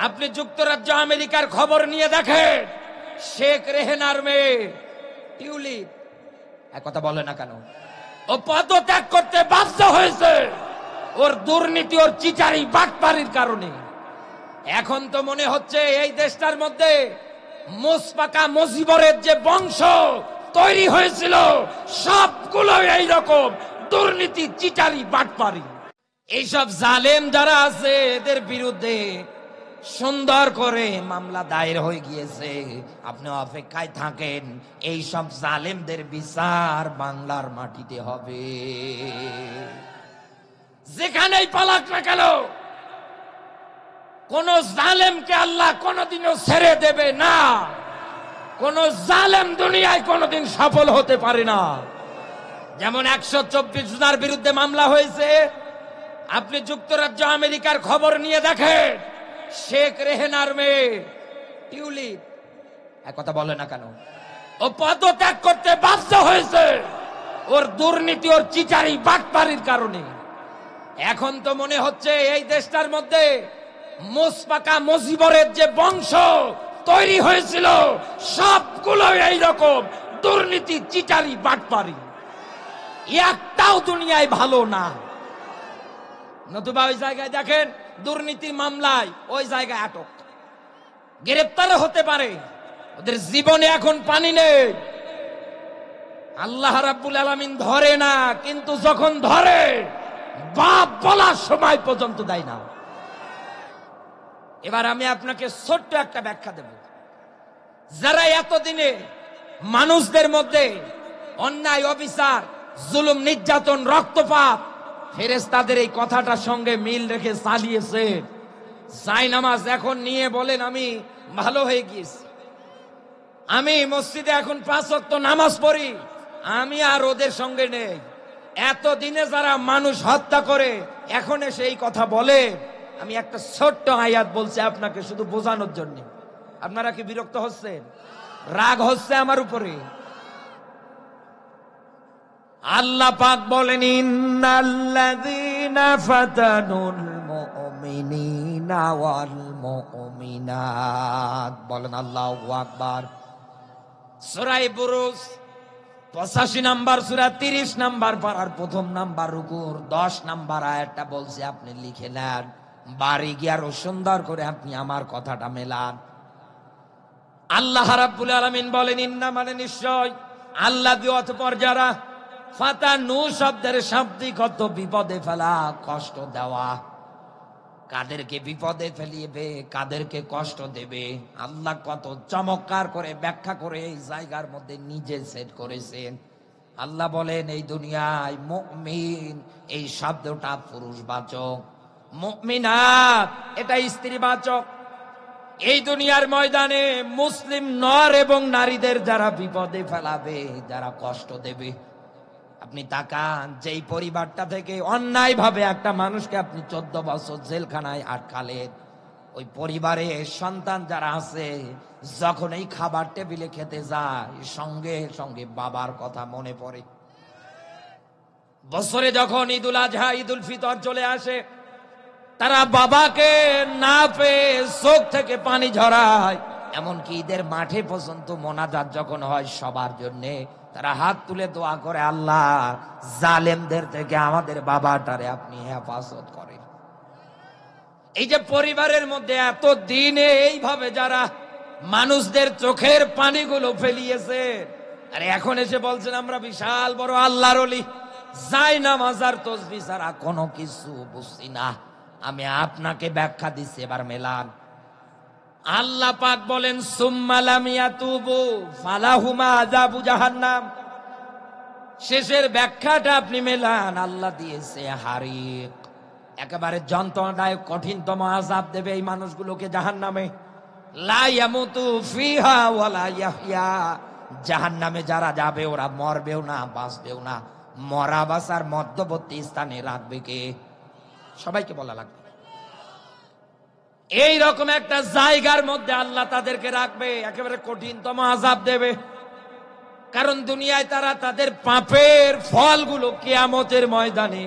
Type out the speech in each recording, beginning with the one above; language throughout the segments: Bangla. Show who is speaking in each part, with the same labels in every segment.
Speaker 1: আপনি যুক্তরাজ্য আমেরিকার খবর নিয়ে দেখেন, শেখ রেহেনার মেয়ে টিউলিপ এক কথা বলে না কেন, ও পদত্যাগ করতে বাধ্য হয়েছে ওর দুর্নীতি, ওর চিটারি বাটপারির কারণে। এখন তো মনে হচ্ছে এই দেশটার মধ্যে মুসপাকা মুজিবরের যে বংশ তৈরি হয়েছিল সবগুলো এইরকম দুর্নীতি, চিটারি, বাটপারি। এইসব জালেম যারা আছে এদের বিরুদ্ধে সুন্দর করে মামলা দায়ের হয়ে গিয়েছে। আপনি অপেক্ষায় থাকেন, এই সব জালেমদের বিচার বাংলার মাটিতে হবে। যেখানেই পালাক না কেন, কোন জালেমকে আল্লাহ কোনদিনও ছেড়ে দেবে না। কোন জালেম দুনিয়ায় কোনদিন সফল হতে পারে না। যেমন 124 জনের বিরুদ্ধে মামলা হয়েছে, আপনি যুক্তরাজ্য আমেরিকার খবর নিয়ে দেখেন, শেখ রেহেনার মেয়ে টিউলিপ এক কথা বলে না কেন, ও পদত্যাগ করতে বাধ্য হয়েছে ওর দুর্নীতি, ওর চিটারি বাটপারির কারণে। এখন তো মনে হচ্ছে এই দেশটার মধ্যে মুসপাকা মুজিবরের যে বংশ তৈরি হয়েছিল সবগুলো এইরকম দুর্নীতি, চিটারি, বাটপারি। একটাও দুনিয়ায় ভালো না। নতুবা ওই জায়গায় দেখেন দুর্নীতির মামলায় ওই জায়গায় আটক, গ্রেপ্তারও হতে পারে, ওদের জীবনে এখন পানি নেই। আল্লাহ রাব্বুল আলামিন ধরে না, কিন্তু যখন ধরে বাপ বলার সময় পর্যন্ত দেয় না। এবার আমি আপনাকে ছোট্ট একটা ব্যাখ্যা দেব। যারা এতদিনে মানুষদের মধ্যে অন্যায়, অবিচার, জুলুম, নির্যাতন, রক্তপাত, ফেরেশতাদের এই কথাটার সঙ্গে মিল রেখে চালিয়েছে, জায়নামাজ এখন নিয়ে বলেন আমি ভালো হয়ে গিয়েছি, আমি মসজিদে এখন 5 ওয়াক্ত নামাজ পড়ি, আমি আর ওদের সঙ্গে নেই। এতদিনে যারা মানুষ হত্যা করে এখন এসে এই কথা বলে, আমি একটা ছোট্ট আয়াত বলছি আপনাকে শুধু বোঝানোর জন্য। আপনারা কি বিরক্ত হচ্ছেন? রাগ হচ্ছে আমার উপরে? আল্লাহ পাক বলেন, ইন্নাল্লাযীনা ফাতানুল মুমিনিনা ওয়াল মুমিনাত, বলেন আল্লাহু আকবার। সূরা বুরুজ 85 নাম্বার সূরা 30 নাম্বার পারার 1 নাম্বার রুকুর 10 নাম্বার আয়াতটা বলছে, আপনি লিখে নেন, বাড়ি গিয়ে আরো সুন্দর করে আপনি আমার কথাটা মেলান। আল্লাহ রাব্বুল আলামিন বলেন, ইন্না মানে নিশ্চয়, আল্লাযী অতঃপর যারা, ফাতানু শব্দের শাব্দিক অর্থ বিপদে ফেলা, কষ্ট দেওয়া। কাদেরকে বিপদে ফেলিবে, কাদেরকে কষ্ট দেবে, আল্লাহ কত চমৎকার করে ব্যাখ্যা করে এই জায়গার মধ্যে নিজে সেট করেছেন। আল্লাহ বলেন, এই দুনিয়ায় মুমিন এই শব্দটা পুরুষবাচক, মুমিনাত এটা স্ত্রীবাচক। এই দুনিয়ার ময়দানে মুসলিম নর এবং নারীদের যারা বিপদে ফেলাবে, যারা কষ্ট দেবে, আপনি তাকান, যেই পরিবারটা থেকে অন্যায় ভাবে একটা মানুষকে আপনি 14 বছর জেলখানায় আটকালেন, ওই পরিবারে সন্তান যারা আছে যখন এই খাবার টেবিলে খেতে যায় সঙ্গে সঙ্গে বাবার কথা মনে পড়ে। বছরে যখন ঈদুল আজহা, ঈদুল ফিতর চলে আসে, তারা বাবাকে না পেয়ে চোখ থেকে পানি ঝরায়। এমনকি ঈদের মাঠে পর্যন্ত মোনাজাত যখন হয় সবার জন্যে, তারা হাত তুলে দোয়া করে, আল্লাহ জালেমদের থেকে আমাদের বাবাটারে আপনি হেফাজত করেন। এই যে পরিবারের মধ্যে এত দিনে এইভাবে যারা মানুষদের চোখের পানিগুলো ফেলিয়েছে, আর এখন এসে বলছেন আমরা বিশাল বড় আল্লাহর ওলি, জায়নামাজ আর তাসবিহ ছাড়া কোনো কিছু বুঝছি না। আমি আপনাকে ব্যাখ্যা দিচ্ছি, এবার মেলান। আল্লাহ পাক বলেন, সুম্মা লাম ইয়াতুবু ফালাহুমা আযাবু জাহান্নাম। শেষের ব্যাখ্যাটা আপনি মেলান, আল্লাহ দিয়েছে হারিক, একেবারে যন্ত্রণাদায়ক কঠিনতম আযাব দেবে এই মানুষগুলোকে জাহান্নামে। লা ইয়ামুতু ফিহা ওয়ালা ইয়াহইয়া, জাহান্নামে যারা যাবে ওরা মরবেও না, বাঁচবেও না। মরা বাঁচার মধ্যবর্তী স্থানে রাখবে কে? সবাইকে বলা লাগবে। এই রকম একটা জায়গার মধ্যে আল্লাহ তাদেরকে রাখবে, একেবারে কঠিনতম আযাব দেবে। কারণ দুনিয়ায় তারা তাদের পাপের ফলগুলো কিয়ামতের ময়দানে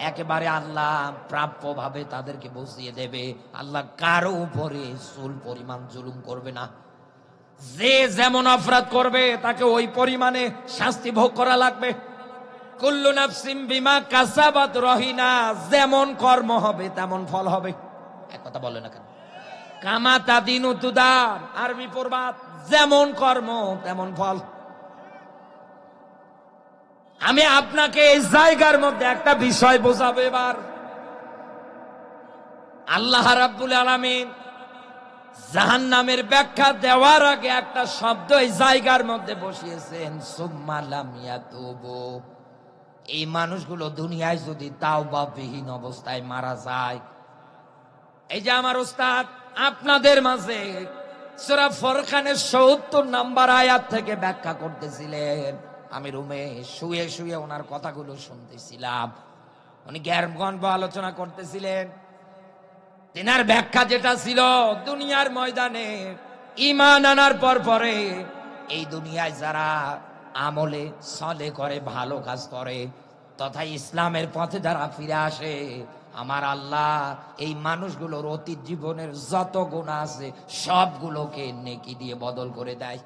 Speaker 1: একেবারে আল্লাহ প্রাপ্য ভাবে তাদেরকে বসিয়ে দেবে। আল্লাহ কারো উপরে চুল পরিমাণ জুলুম করবে না। যে যেমন অপরাধ করবে তাকে ওই পরিমাণে শাস্তি ভোগ করা লাগবে। কুল্লু নাফসিন বিমা কাসাবাত রহিনা, যেমন কর্ম হবে তেমন ফল হবে। এক কথা বলে না কেন? কামা তাদিনু তুদার, আরবি প্রবাদ, যেমন কর্ম তেমন ফল। আমি আপনাকে এই জায়গার মধ্যে একটা বিষয় বোঝাবো এবার। আল্লাহ রাব্বুল আলামিন জাহান্নামের ব্যাখ্যা দেওয়ার আগে একটা শব্দ এই জায়গার মধ্যে বসিয়েছেন, সুম্মা লাম ইয়াতুবু। এই মানুষগুলো দুনিয়ায় যদি তাওবাবিহীন অবস্থায় মারা যায়, এই যে আমার ওস্তাদ আপনাদের মাঝে সূরা ফুরকানের ৭০ নম্বর আয়াত থেকে ব্যাখ্যা করতেছিলেন, আমি রুমে শুয়ে শুয়ে ওনার কথাগুলো শুনতেছিলাম। উনি জ্ঞানগর্ভ আলোচনা করতেছিলেন। তিনার ব্যাখ্যা যেটা ছিল, দুনিয়ার ময়দানে ঈমান আনার পরে এই দুনিয়ায় যারা আমলে সলে করে, ভালো কাজ করে, তথা ইসলামের পথে যারা ফিরে আসে, আমার আল্লাহ এই মানুষগুলোর অতীত জীবনের যত গুনাহ আছে সবগুলোকে নেকি দিয়ে বদল করে দেয়।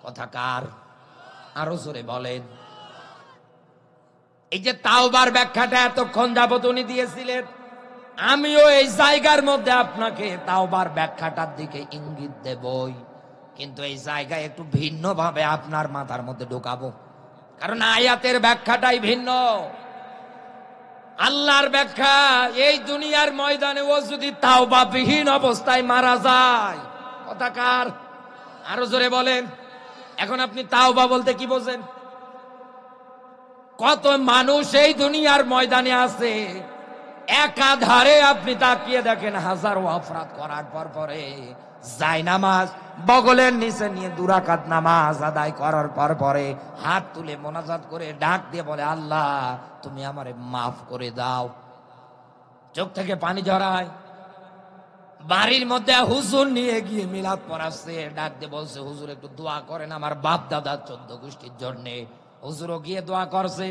Speaker 1: কথা কার? আরো জোরে বলেন। এই যে তাওবার ব্যাখ্যাটা এতক্ষণ যাবত উনি দিয়েছিলেন, আমিও এই জায়গার মধ্যে আপনাকে তাওবার ব্যাখ্যাটার দিকে ইঙ্গিত দেবই, কিন্তু এই জায়গায় একটু ভিন্ন ভাবে আপনার মাথার মধ্যে ঢোকাবো, কারণ আয়াতের ব্যাখ্যাটাই ভিন্ন। আল্লাহর ব্যাখ্যা, এই দুনিয়ার ময়দানে ও যদি তাওবাবিহীন অবস্থায় মারা যায়। কথা কার? আরো জোরে বলেন। এখন আপনি তাওবা বলতে কি বোঝেন? কত মানুষ এই দুনিয়ার ময়দানে আছে, একাধারে আপনি তাকিয়ে দেখেন হাজারো অপরাধ করার পরে জায়নামাজ বগলের নিচে নিয়ে 2 রাকাত নামাজ আদায় করার পরে হাত তুলে মোনাজাত করে ডাক দিয়ে বলে, আল্লাহ তুমি আমারে মাফ করে দাও। চোখ থেকে পানি ঝরায়। বাড়ির মধ্যে হুজুর নিয়ে গিয়ে মিলাদ পড়াচ্ছে, ডাক দিয়ে বলছে, হুজুর একটু দোয়া করেন আমার বাপ দাদা 14 গোষ্ঠীর জন্য। হুজুরও গিয়ে দোয়া করছে,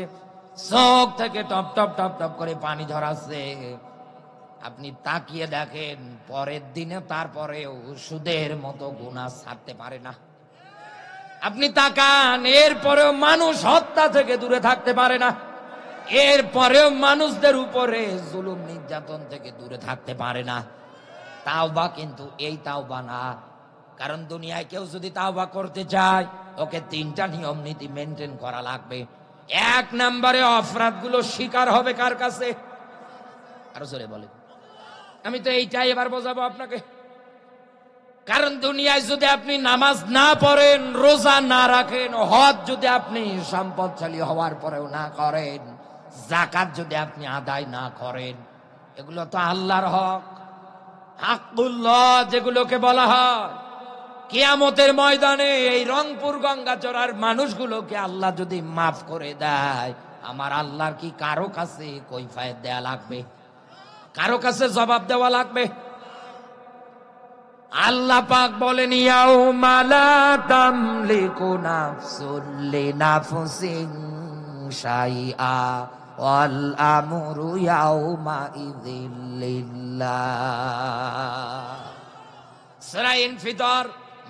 Speaker 1: চোখ থেকে টপ টপ টপ টপ করে পানি ঝরাচ্ছে। আপনি তাকিয়ে দেখেন, পরের দিনে তারপরেও সুদের মতো গুনাহ ছাড়তে পারে না। আপনি তাকান, এরপরেও মানুষ হত্যা থেকে দূরে থাকতে পারে না, এরপরেও মানুষদের উপরে জুলুম নির্যাতন থেকে দূরে থাকতে পারে না। তাওবা কিন্তু এই তাওবা না। কারণ দুনিয়ায় কেউ যদি তাওবা করতে চায়, ওকে 3টা নিয়ম নীতি মেনটেন করা লাগবে। 1 নম্বরে অপরাধগুলো স্বীকার হবে কার কাছে? আরো জোরে বলে। আমি তো এইটাই এবার বোঝাবো আপনাকে। কারণ দুনিয়ায় যদি আপনি নামাজ না পড়েন, রোজা না রাখেন, হজ যদি আপনি সম্পদশালী হওয়ার পরেও না করেন, যাকাত যদি আপনি আদায় না করেন, এগুলো তো আল্লাহর হক, হাক্কুল্লাহ যেগুলোকে বলা হয়। কিয়ামতের ময়দানে এই রংপুর গঙ্গাচড়ার মানুষগুলোকে আল্লাহ যদি মাফ করে দেয়, আমার আল্লাহর কি কারো কাছে কৈফিয়ত দেয়া লাগবে? কারো কাছে জবাব দেওয়া লাগবে? আল্লাহ পাক বলেন, ইয়াউমা লা তামলিকু নাফসুন লিনাফসিন শাইআ ওয়াল আমরু ইয়াউমা ইযিল লিল্লাহ। সূরা ইনফিতর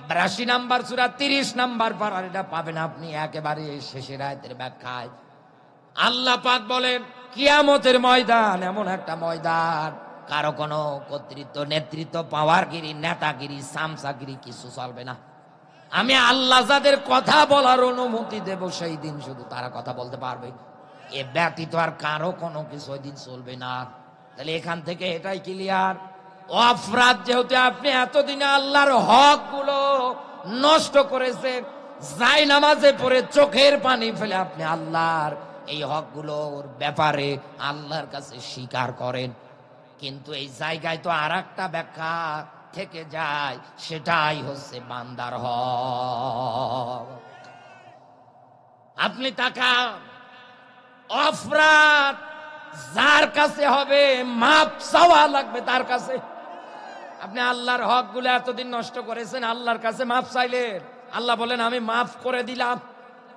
Speaker 1: 82 নম্বর সূরা 30 নম্বর পারা, এটা পাবেন আপনি একেবারে শেষের আয়াতের ব্যাখ্যায়। আল্লাহ পাক বলেন, কিয়ামতের ময়দান এমন একটা ময়দান, কারো কোনো কর্তৃত্ব, নেতৃত্ব, পাওয়ারগিরি, নেতাগিরি, সামসাগিরি কিছু চলবে না। আমি আল্লাহ যাদের কথা বলার অনুমতি দেব, সেই দিন শুধু তারা কথা বলতে পারবে। এ ব্যতীত আর কারো কোনো কিছু ওই দিন চলবে না। তাহলে এখান থেকে এটাই ক্লিয়ার, অপরাধ যেহেতু আপনি এতদিনে আল্লাহর হক গুলো নষ্ট করেছেন, জায়নামাজে পড়ে চোখের পানি ফেলে আপনি আল্লাহর এই হক গুলোর ব্যাপারে আল্লাহর কাছে স্বীকার করেন, কিন্তু এই জায়গায় তো আর একটা ব্যাখ্যা থেকে যায়, সেটাই হচ্ছে বান্দার হক। আপনি তাকান, অপরাধ যার কাছে হবে মাপ চাওয়া লাগবে তার কাছে। আপনি আল্লাহর হক গুলো এতদিন নষ্ট করেছেন, আল্লাহর কাছে মাপ চাইলেন, আল্লাহ বলেন আমি মাফ করে দিলাম।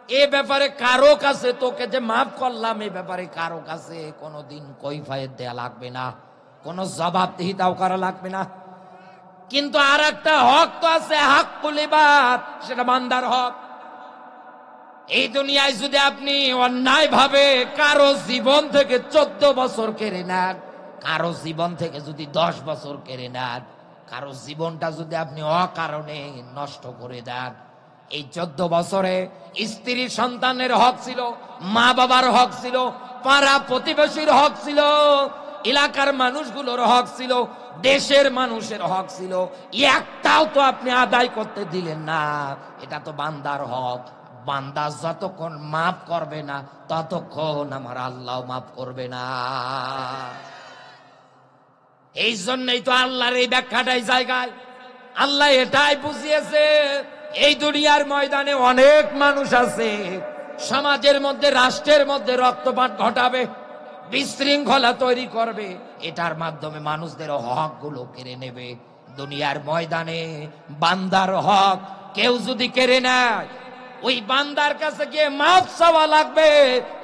Speaker 1: এ ব্যাপারে কারো কাছে তোকে যে মাফ করলাম, এ ব্যাপারে কারো কাছে কোনোদিন কৈফিয়ত দেয়া লাগবে না, কোনো জবাবদিহিতাও করা লাগবে না। কিন্তু আর একটা হক তো আছে, হাক্কুল ইবাদ, সেটা বান্দার হক। এই দুনিয়ায় যদি আপনি অন্যায় ভাবে কারো জীবন থেকে 14 বছর কেড়ে নেন, কারো জীবন থেকে যদি 10 বছর কেড়ে নেন, কারো জীবনটা যদি আপনি অকারণে নষ্ট করে দেন, এই 14 বছরে স্ত্রী সন্তানের হক ছিল, মা বাবার হক ছিল, পাড়া প্রতিবেশীর হক ছিল, এলাকার মানুষগুলোর হক ছিল, দেশের মানুষের হক ছিল, একটাও তো আপনি আদায় করতে দিলেন না। এটা তো বান্দার হক। বান্দা যতক্ষণ মাফ করবে না, ততক্ষণ আমার আল্লাহ মাফ করবে না। এই জন্যই তো আল্লাহর এই ব্যাখ্যাটাই জায়গায় আল্লাহ এটাই বুঝিয়েছে, এই দুনিয়ার ময়দানে অনেক মানুষ আছে সমাজের মধ্যে, রাষ্ট্রের মধ্যে রক্তপাত ঘটাবে, বিশৃঙ্খলা তৈরি করবে, এটার মাধ্যমে মানুষদের হক গুলো কেড়ে নেবে। দুনিয়ার ময়দানে বান্দার হক কেউ যদি কেড়ে নেয়, ওই বান্দার কাছে গিয়ে মাফ চাওয়া লাগবে।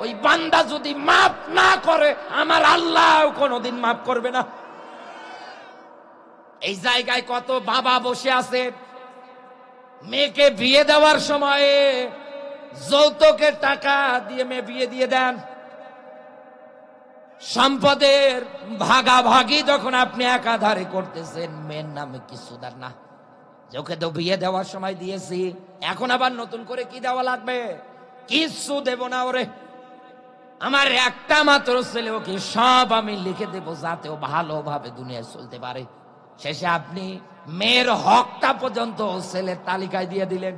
Speaker 1: ওই বান্দা যদি মাফ না করে, আমার আল্লাহ কোনোদিন মাফ করবে না। এই জায়গায় কত বাবা বসে আছে, মেয়েকে বিয়ে দেওয়ার সময় যৌতুকের টাকা দিয়ে মেয়ে বিয়ে দিয়ে দেন, সম্পদের ভাগাভাগি যখন আপনি একাধারে করতেছেন, মেয়ের নামে কিছু দেন না। ওকে তো বিয়ে দেওয়ার সময় দিয়েছি, এখন আবার নতুন করে কি দেওয়া লাগবে? কিছু দেব না ওরে, আমার একটা মাত্র ছেলে, ওকে সব আমি লিখে দেবো যাতে ও ভালোভাবে দুনিয়ায় চলতে পারে। শেষে আপনি মেয়ের হকটা পর্যন্ত ছেলের তালিকায় দিয়ে দিলেন।